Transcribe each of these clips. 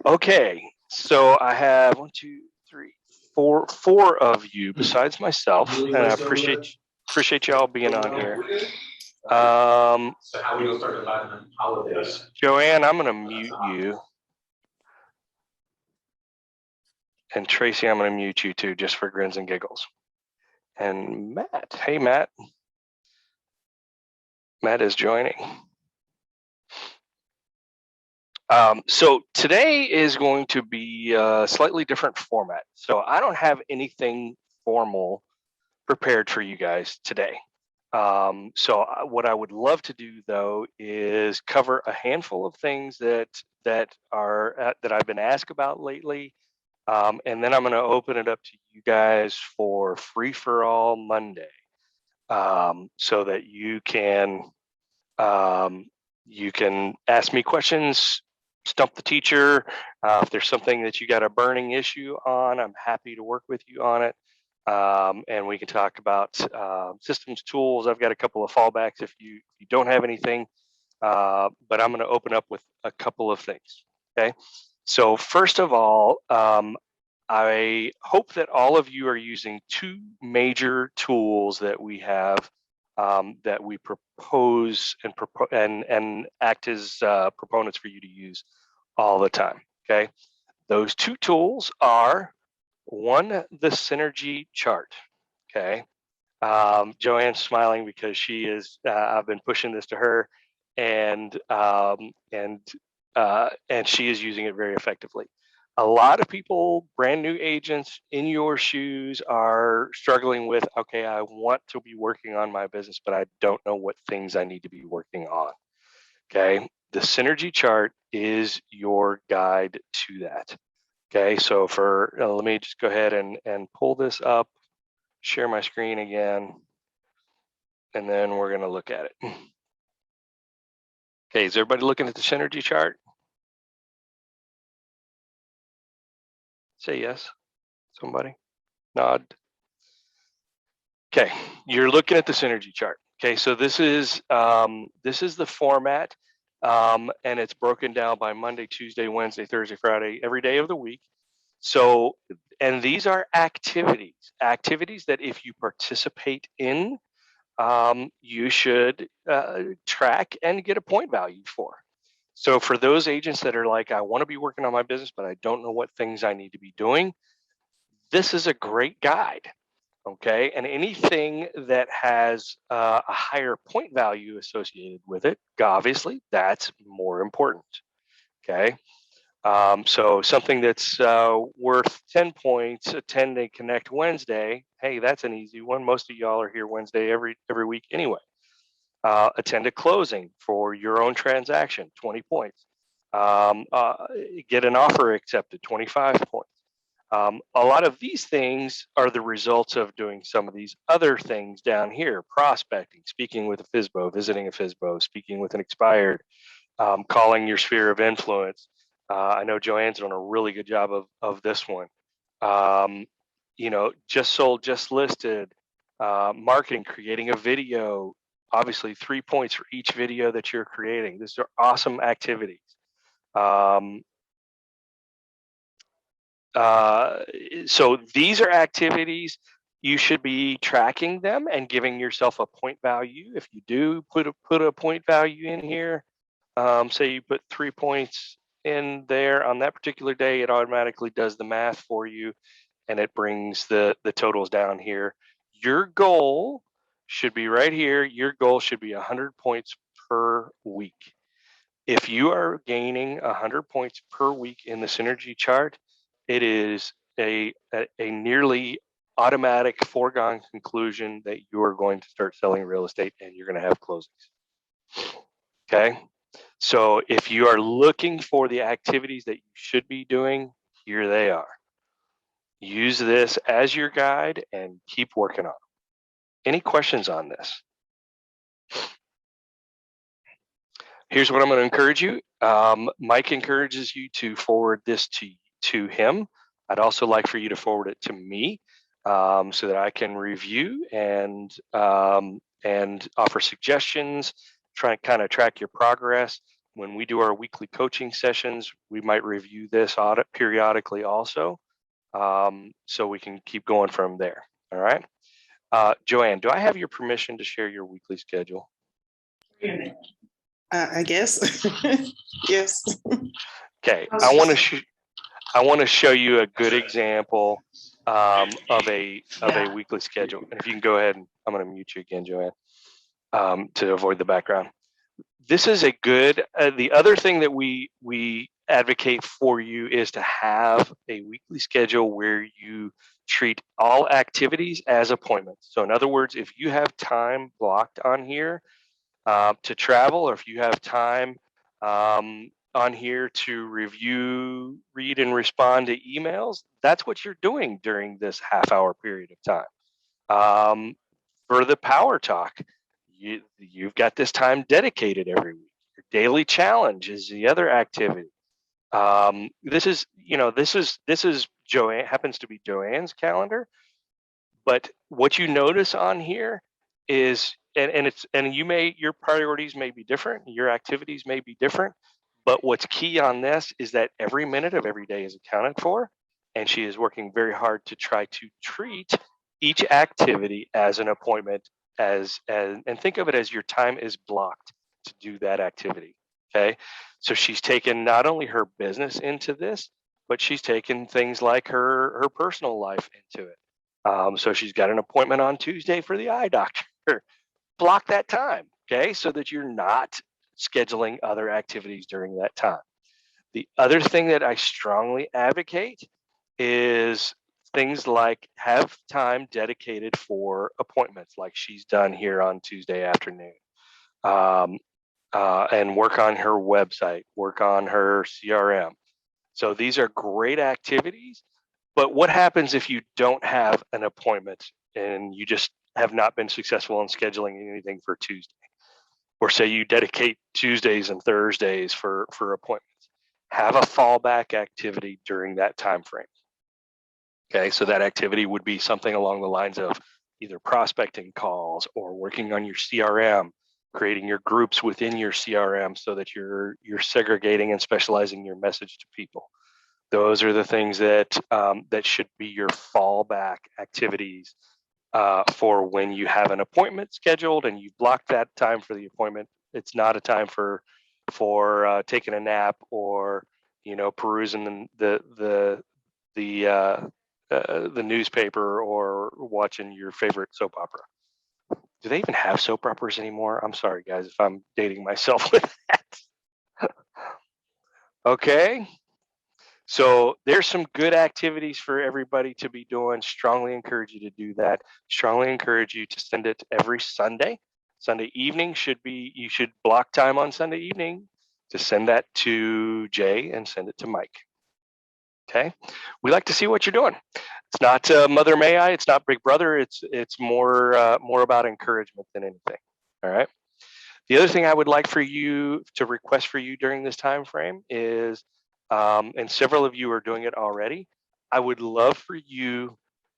Okay, so I have one, two, three, four of you besides myself, and I appreciate y'all being on here. So how we gonna start dividing holidays? Joanne, I'm gonna mute you, and Tracy, I'm gonna mute you too, just for grins and giggles. And Matt, hey Matt, Matt is joining. So today is going to be a slightly different format. So I don't have anything formal prepared for you guys today. What I would love to do though is cover a handful of things that I've been asked about lately, and then I'm going to open it up to you guys for free for all Monday, so that you can ask me questions, stump the teacher. If there's something that you got a burning issue on, I'm happy to work with you on it. And we can talk about systems, tools. I've got a couple of fallbacks if you don't have anything, but I'm going to open up with a couple of things. Okay. So first of all, I hope that all of you are using two major tools that we have, that we propose and act as proponents for you to use all the time. Okay. Those two tools are, one, the Synergy Chart. Okay. Joanne's smiling because she is. I've been pushing this to her, and she is using it very effectively. A lot of people, brand new agents in your shoes, are struggling with, okay, I want to be working on my business, but I don't know what things I need to be working on. Okay. The Synergy Chart is your guide to that. Okay, so let me just go ahead and pull this up, share my screen again, and then we're going to look at it. Okay, is everybody looking at the Synergy Chart? Say yes. Somebody nod. Okay, you're looking at the Synergy Chart. Okay, so this is the format, and it's broken down by Monday, Tuesday, Wednesday, Thursday, Friday, every day of the week. So, and these are activities that if you participate in, you should track and get a point value for. So for those agents that are like, I want to be working on my business, but I don't know what things I need to be doing, this is a great guide. Okay, and anything that has a higher point value associated with it, obviously that's more important. Okay. So something that's worth 10 points, attending Connect Wednesday, hey, that's an easy one. Most of y'all are here Wednesday every week anyway. Attend a closing for your own transaction, 20 points. Get an offer accepted, 25 points. A lot of these things are the results of doing some of these other things down here: prospecting, speaking with a FSBO, visiting a FSBO, speaking with an expired, calling your sphere of influence. I know Joanne's done a really good job of this one. Just sold, just listed, marketing, creating a video, obviously 3 points for each video that you're creating. These are awesome activities. So these are activities, you should be tracking them and giving yourself a point value. If you do put a point value in here, say you put 3 points in there on that particular day, it automatically does the math for you and it brings the totals down here. Your goal should be right here. Your goal should be 100 points per week. If you are gaining 100 points per week in the Synergy Chart, it is a nearly automatic foregone conclusion that you are going to start selling real estate and you're going to have closings. Okay. So if you are looking for the activities that you should be doing, here they are. Use this as your guide and keep working on them. Any questions on this? Here's what I'm going to encourage you. Mike encourages you to forward this to him. I'd also like for you to forward it to me, so that I can review and offer suggestions, try and kind of track your progress. when we do our weekly coaching sessions, we might review this audit periodically also, so we can keep going from there. All right. Joanne, do I have your permission to share your weekly schedule? I guess. Yes. Okay. I want to show you a good example of a weekly schedule. And if you can go ahead, and I'm going to mute you again, Joanne, to avoid the background. This is a good. The other thing that we advocate for you is to have a weekly schedule where you treat all activities as appointments. So in other words, if you have time blocked on here to travel, or if you have time on here to review, read, and respond to emails, that's what you're doing during this half-hour period of time. For the power talk, you've got this time dedicated every week. Your daily challenge is the other activity. This is Joanne, happens to be Joanne's calendar, but what you notice on here is, and your priorities may be different, your activities may be different, but what's key on this is that every minute of every day is accounted for, and she is working very hard to try to treat each activity as an appointment, and think of it as your time is blocked to do that activity. Okay, so she's taken not only her business into this, but she's taken things like her personal life into it. So she's got an appointment on Tuesday for the eye doctor. Block that time, okay, so that you're not scheduling other activities during that time. The other thing that I strongly advocate is things like have time dedicated for appointments, like she's done here on Tuesday afternoon, and work on her website, work on her CRM. So these are great activities. But what happens if you don't have an appointment and you just have not been successful in scheduling anything for Tuesday? Or say you dedicate Tuesdays and Thursdays for appointments. Have a fallback activity during that time frame. Okay, so that activity would be something along the lines of either prospecting calls or working on your CRM, creating your groups within your CRM so that you're segregating and specializing your message to people. Those are the things that that should be your fallback activities for when you have an appointment scheduled and you block that time for the appointment. It's not a time for taking a nap or perusing the newspaper or watching your favorite soap opera. Do they even have soap operas anymore? I'm sorry, guys, if I'm dating myself with that. Okay. So there's some good activities for everybody to be doing. Strongly encourage you to do that. Strongly encourage you to send it every Sunday. Sunday evening you should block time on Sunday evening to send that to Jay and send it to Mike. Okay. We like to see what you're doing. It's not Mother May I, it's not Big Brother. It's more about encouragement than anything. All right. The other thing I would like for you to request for you during this time frame is, and several of you are doing it already, I would love for you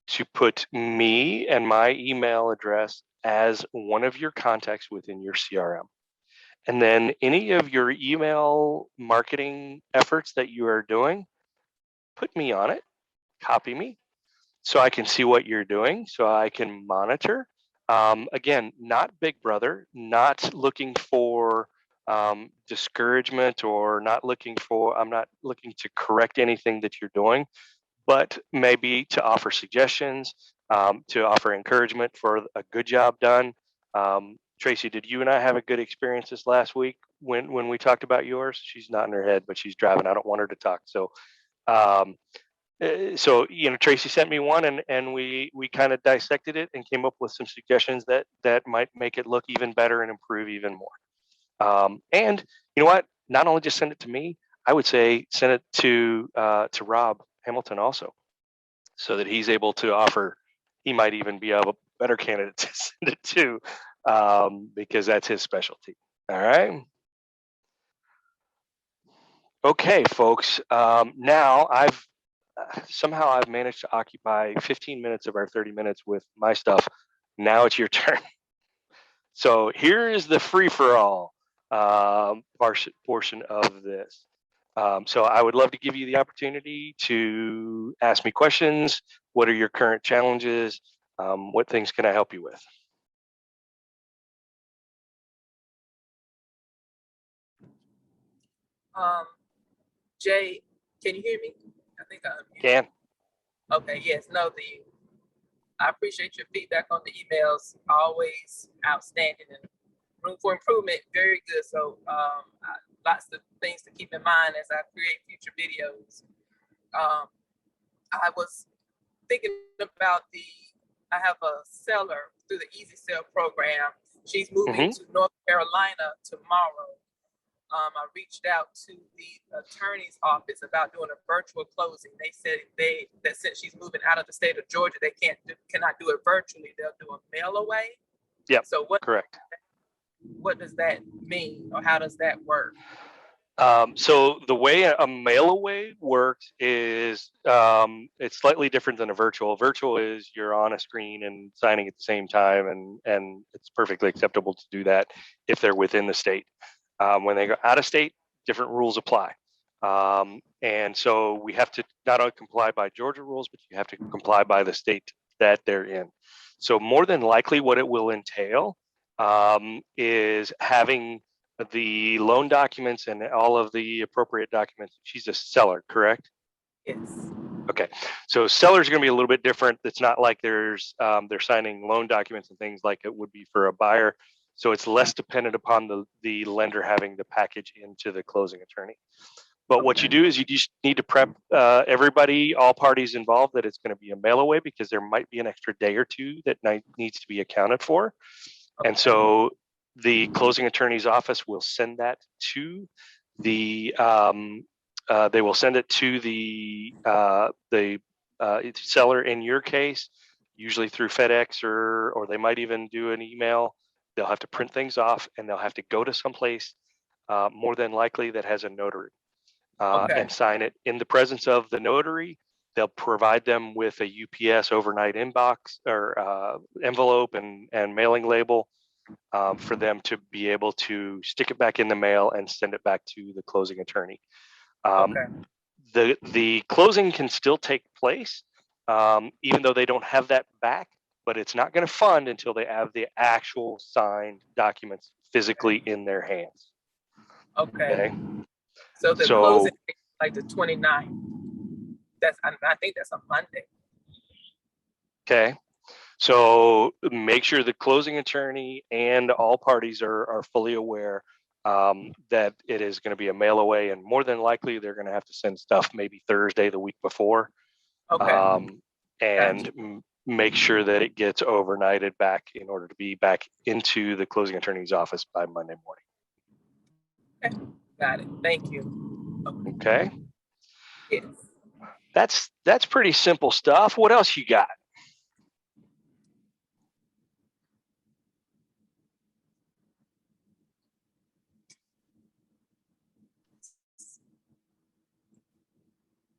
to put me and my email address as one of your contacts within your CRM. And then any of your email marketing efforts that you are doing, put me on it, copy me, so I can see what you're doing, so I can monitor. Again, not Big Brother, not looking for discouragement, or I'm not looking to correct anything that you're doing, but maybe to offer suggestions, to offer encouragement for a good job done. Tracy, did you and I have a good experience this last week when we talked about yours? She's nodding her head, but she's driving. I don't want her to talk. So Tracy sent me one, and we kind of dissected it and came up with some suggestions that might make it look even better and improve even more. And you know what? Not only just send it to me, I would say send it to Rob Hamilton also, so that he's able to offer. He might even be a better candidate to send it to, because that's his specialty. All right. Okay, folks. Now somehow I've managed to occupy 15 minutes of our 30 minutes with my stuff. Now it's your turn. So here is the free for all. portion of this. So I would love to give you the opportunity to ask me questions. What are your current challenges? What things can I help you with? Jay, can you hear me? I think I'm Can. okay. Yes. No. I appreciate your feedback on the emails. Always outstanding and room for improvement. Very good. So, lots of things to keep in mind as I create future videos. I was thinking about I have a seller through the Easy Sell program. She's moving to North Carolina tomorrow. I reached out to the attorney's office about doing a virtual closing. They said that since she's moving out of the state of Georgia, they cannot do it virtually. They'll do a mail away. Yep. So correct. What does that mean, or how does that work? So the way a mail away works is it's slightly different than a virtual. Virtual is you're on a screen and signing at the same time, and it's perfectly acceptable to do that if they're within the state. When they go out of state, different rules apply. And so we have to not only comply by Georgia rules, but you have to comply by the state that they're in. So more than likely what it will entail is having the loan documents and all of the appropriate documents. She's a seller, correct? Yes. Okay, so sellers are going to be a little bit different. It's not like they're signing loan documents and things like it would be for a buyer. So it's less dependent upon the lender having the package into the closing attorney. But what you do is you just need to prep everybody, all parties involved, that it's going to be a mail away, because there might be an extra day or two that needs to be accounted for. Okay. And so the closing attorney's office will send that to the they will send it to the seller in your case, usually through FedEx, or they might even do an email. They'll have to print things off, and they'll have to go to someplace more than likely that has a notary and sign it in the presence of the notary. They'll provide them with a UPS overnight inbox or envelope and mailing label for them to be able to stick it back in the mail and send it back to the closing attorney. The closing can still take place even though they don't have that back, but it's not going to fund until they have the actual signed documents physically in their hands. Okay. So the closing like the 29th. I think that's a Monday. Okay. So make sure the closing attorney and all parties are fully aware that it is going to be a mail away, and more than likely they're going to have to send stuff maybe Thursday the week before. And make sure that it gets overnighted back in order to be back into the closing attorney's office by Monday morning. Okay. Got it. Thank you. Okay. Yes. That's pretty simple stuff. What else you got?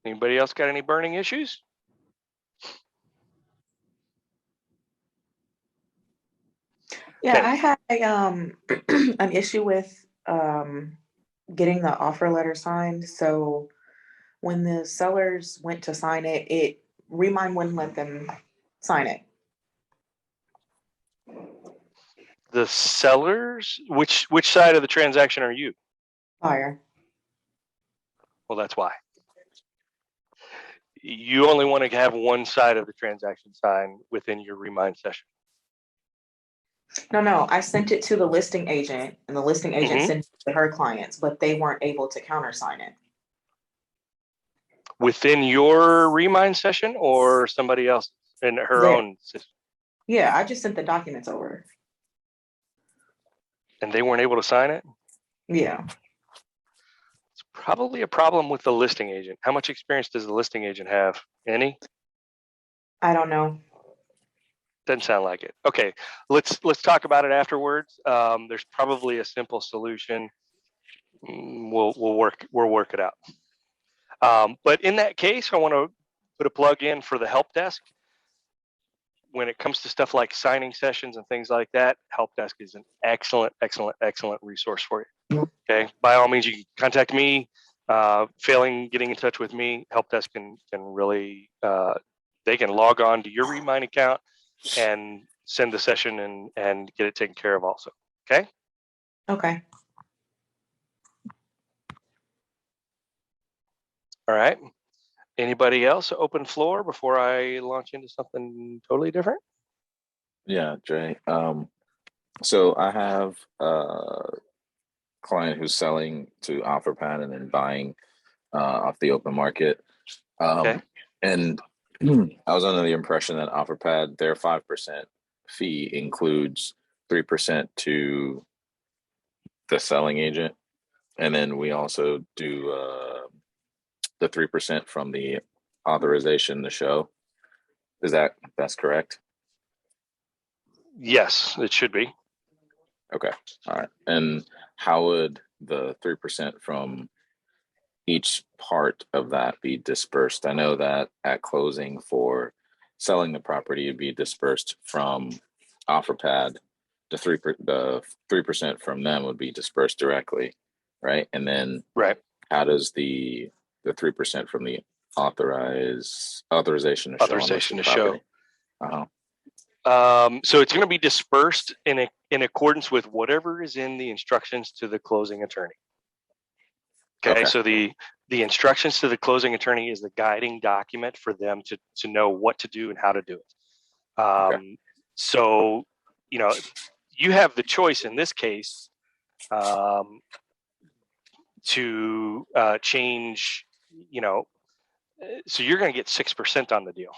Anybody else got any burning issues? Yeah, I had an issue with getting the offer letter signed. So when the sellers went to sign it, Remind wouldn't let them sign it. The sellers? Which side of the transaction are you? Buyer. Well, that's why. You only want to have one side of the transaction signed within your Remind session. No, I sent it to the listing agent, and the listing agent sent it to her clients, but they weren't able to countersign it. Within your Remind session or somebody else in her own system? Yeah, I just sent the documents over. And they weren't able to sign it? Yeah. It's probably a problem with the listing agent. How much experience does the listing agent have? Any? I don't know. Doesn't sound like it. Okay, let's talk about it afterwards. There's probably a simple solution. We'll work it out. But in that case, I want to put a plug in for the help desk. When it comes to stuff like signing sessions and things like that, help desk is an excellent resource for you. Okay, by all means, you can contact me. Failing getting in touch with me, help desk can really they can log on to your Remind account and send the session and get it taken care of also. Okay. Okay. All right. Anybody else? Open floor before I launch into something totally different. Yeah, Jay. So I have a client who's selling to OfferPad and then buying off the open market. Okay. And I was under the impression that OfferPad, their 5% fee includes 3% to the selling agent. And then we also do the 3% from the authorization to show. That's correct? Yes, it should be. Okay. All right. And how would the 3% from each part of that be dispersed? I know that at closing for selling the property, it'd be dispersed from OfferPad. The 3% from them would be dispersed directly, right? And then Right. how does the 3% from the authorization to show on Authorization listed to show. property? Uh-huh. So it's going to be dispersed in accordance with whatever is in the instructions to the closing attorney. Okay. So the instructions to the closing attorney is the guiding document for them to know what to do and how to do it. So, you know, you have the choice in this case to change, you know, so you're going to get 6% on the deal,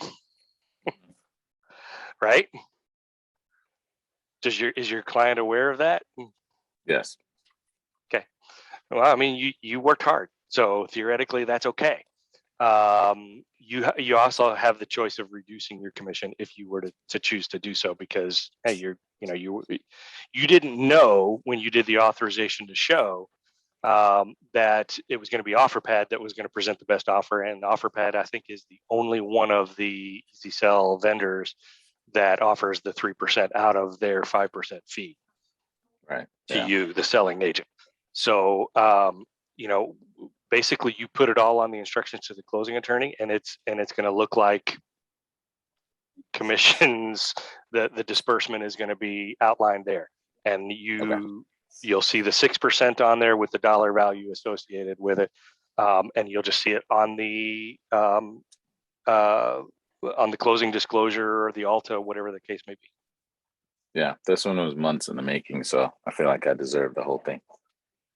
right? Is your client aware of that? Yes. Okay. Well, I mean, you worked hard, so theoretically that's okay. You also have the choice of reducing your commission if you were to choose to do so, because hey, you didn't know when you did the authorization to show that it was going to be OfferPad that was going to present the best offer, and OfferPad I think is the only one of the easy sell vendors that offers the 3% out of their 5% fee to you, the selling agent. So you know, basically you put it all on the instructions to the closing attorney, and it's going to look like commissions. The disbursement is going to be outlined there, and you'll see the 6% on there with the dollar value associated with it, and you'll just see it on the closing disclosure or the Alta, whatever the case may be. Yeah, this one was months in the making, so I feel like I deserve the whole thing.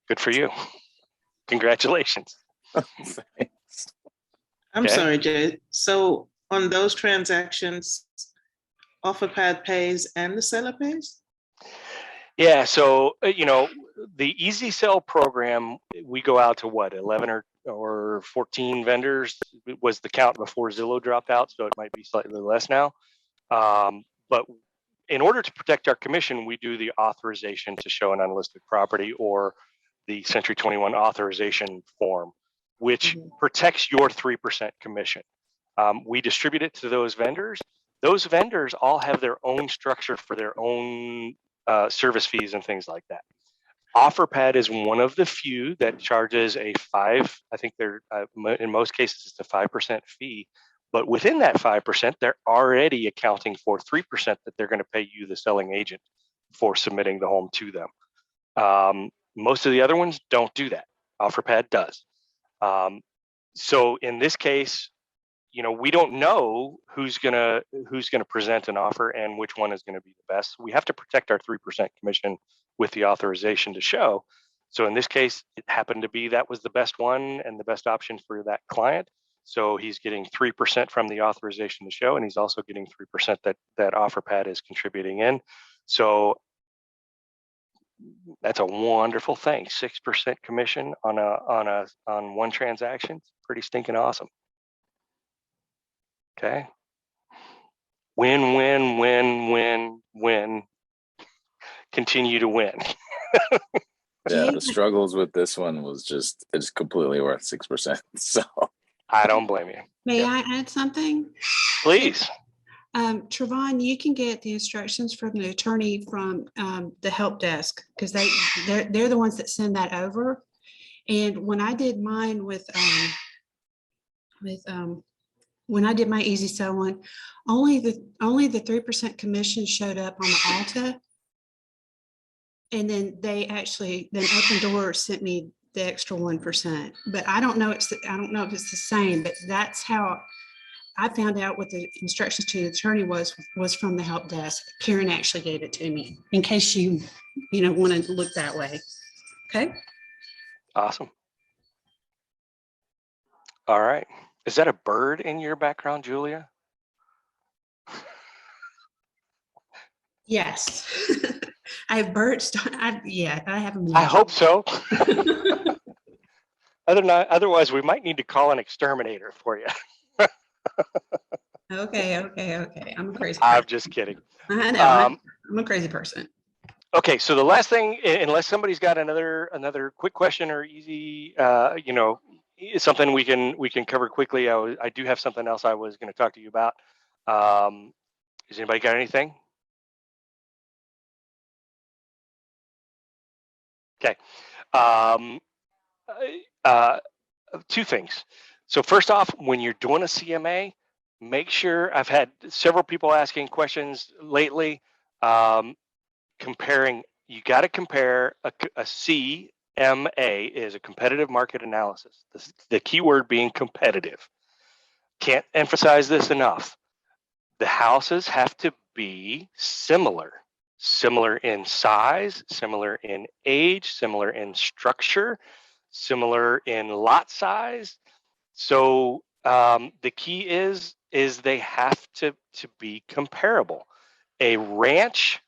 Good for you. Congratulations. Thanks. I'm sorry, Jay. So on those transactions, OfferPad pays and the seller pays? Yeah, so you know, the easy sell program, we go out to what, 11 or 14 vendors was the count before Zillow dropped out, so it might be slightly less now. But in order to protect our commission, we do the authorization to show an unlisted property, or the Century 21 authorization form, which protects your 3% commission. We distribute it to those vendors. Those vendors all have their own structure for their own service fees and things like that. OfferPad is one of the few that charges a 5%. I think they're in most cases it's a 5% fee, but within that 5%, they're already accounting for 3% that they're going to pay you, the selling agent, for submitting the home to them. Most of the other ones don't do that. OfferPad does. So in this case, you know, we don't know who's gonna present an offer and which one is going to be the best. We have to protect our 3% commission with the authorization to show. So in this case, it happened to be that was the best one and the best option for that client. So he's getting 3% from the authorization to show, and he's also getting 3% that OfferPad is contributing in. So that's a wonderful thing. 6% commission on one transaction. It's pretty stinking awesome. Okay. Win, win, win, win, win. Continue to win. Yeah, the struggles with this one was it's completely worth 6%. So I don't blame you. May I add something? Please. Trevon, you can get the instructions from the attorney from the help desk, because they're the ones that send that over. And when I did mine when I did my easy sell one, only the 3% commission showed up on the Alta. And then then Open Door sent me the extra 1%. But I don't know if it's the same, but that's how I found out what the instructions to the attorney was from the help desk. Karen actually gave it to me, in case you want to look that way. Okay. Awesome. All right. Is that a bird in your background, Julia? Yes. I have birds. I have them. I hope so. Otherwise, we might need to call an exterminator for you. Okay. I'm a crazy person. I'm just kidding. I know. I'm a crazy person. Okay, so the last thing, unless somebody's got another quick question or easy, something we can cover quickly. I do have something else I was going to talk to you about. Has anybody got anything? Okay. Two things. So first off, when you're doing a CMA, make sure, I've had several people asking questions lately, comparing, you got to compare a CMA is a competitive market analysis. The key word being competitive. Can't emphasize this enough. The houses have to be similar in size, similar in age, similar in structure, similar in lot size. So the key is they have to be comparable. A ranch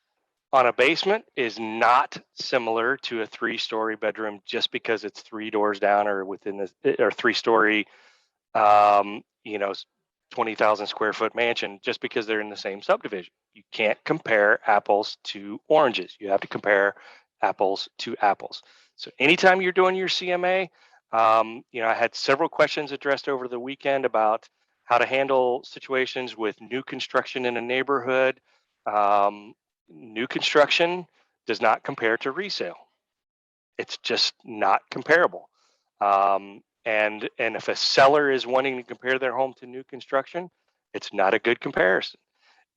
on a basement is not similar to a 3-story bedroom just because it's 3 doors down or within the 3-story, 20,000 square foot mansion just because they're in the same subdivision. You can't compare apples to oranges. You have to compare apples to apples. So anytime you're doing your CMA, I had several questions addressed over the weekend about how to handle situations with new construction in a neighborhood. New construction does not compare to resale. It's just not comparable. And if a seller is wanting to compare their home to new construction, it's not a good comparison.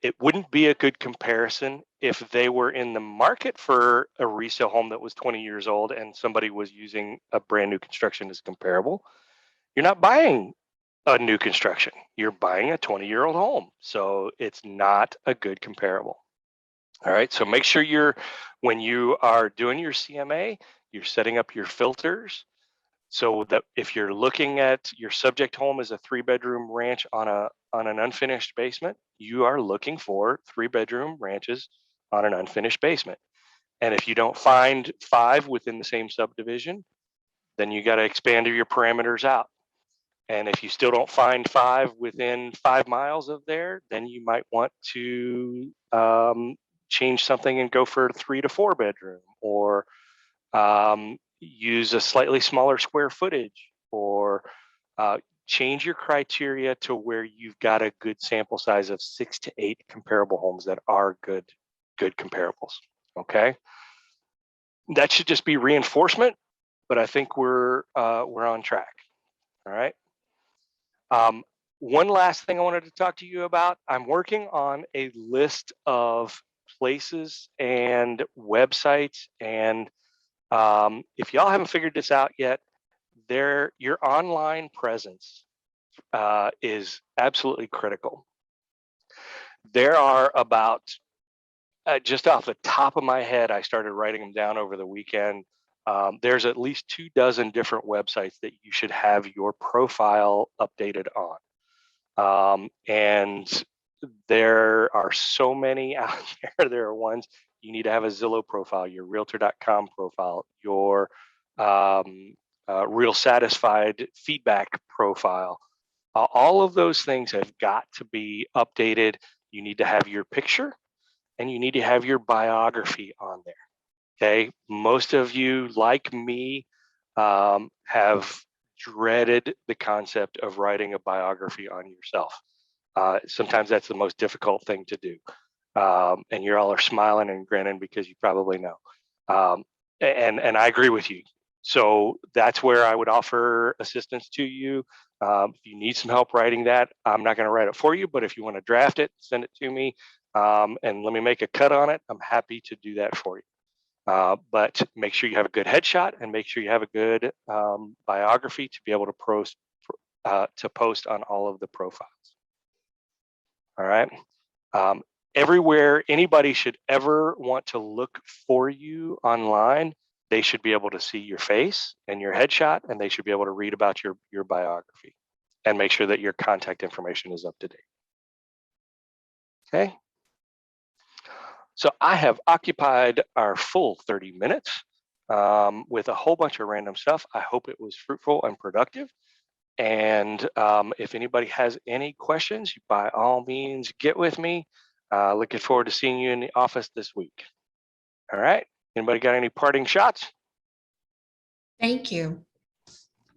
It wouldn't be a good comparison if they were in the market for a resale home that was 20 years old and somebody was using a brand new construction as comparable. You're not buying a new construction. You're buying a 20-year-old home. So it's not a good comparable. All right, so make sure when you are doing your CMA, you're setting up your filters so that if you're looking at your subject home as a 3-bedroom ranch on an unfinished basement, you are looking for 3-bedroom ranches on an unfinished basement. And if you don't find 5 within the same subdivision, then you got to expand your parameters out. And if you still don't find 5 within 5 miles of there, then you might want to change something and go for a 3 to 4 bedroom, or use a slightly smaller square footage, or change your criteria to where you've got a good sample size of 6 to 8 comparable homes that are good comparables. Okay, that should just be reinforcement, but I think we're on track. All right. One last thing I wanted to talk to you about. I'm working on a list of places and websites, and if y'all haven't figured this out yet, your online presence is absolutely critical. There are about, just off the top of my head, I started writing them down over the weekend. There's at least 24 different websites that you should have your profile updated on. And there are so many out there. There are ones you need to have a Zillow profile, your Realtor.com profile, your Real Satisfied feedback profile. All of those things have got to be updated. You need to have your picture and you need to have your biography on there. Okay. Most of you, like me, have dreaded the concept of writing a biography on yourself. Sometimes that's the most difficult thing to do. And you all are smiling and grinning because you probably know. And I agree with you. So that's where I would offer assistance to you. If you need some help writing that, I'm not going to write it for you, but if you want to draft it, send it to me, and let me make a cut on it. I'm happy to do that for you. But make sure you have a good headshot and make sure you have a good biography to be able to post on all of the profiles. All right. Everywhere anybody should ever want to look for you online, they should be able to see your face and your headshot, and they should be able to read about your biography and make sure that your contact information is up to date. Okay. So I have occupied our full 30 minutes with a whole bunch of random stuff. I hope it was fruitful and productive. And if anybody has any questions, by all means, get with me. Looking forward to seeing you in the office this week. All right. Anybody got any parting shots? Thank you.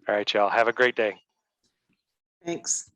All right, y'all. Have a great day. Thanks.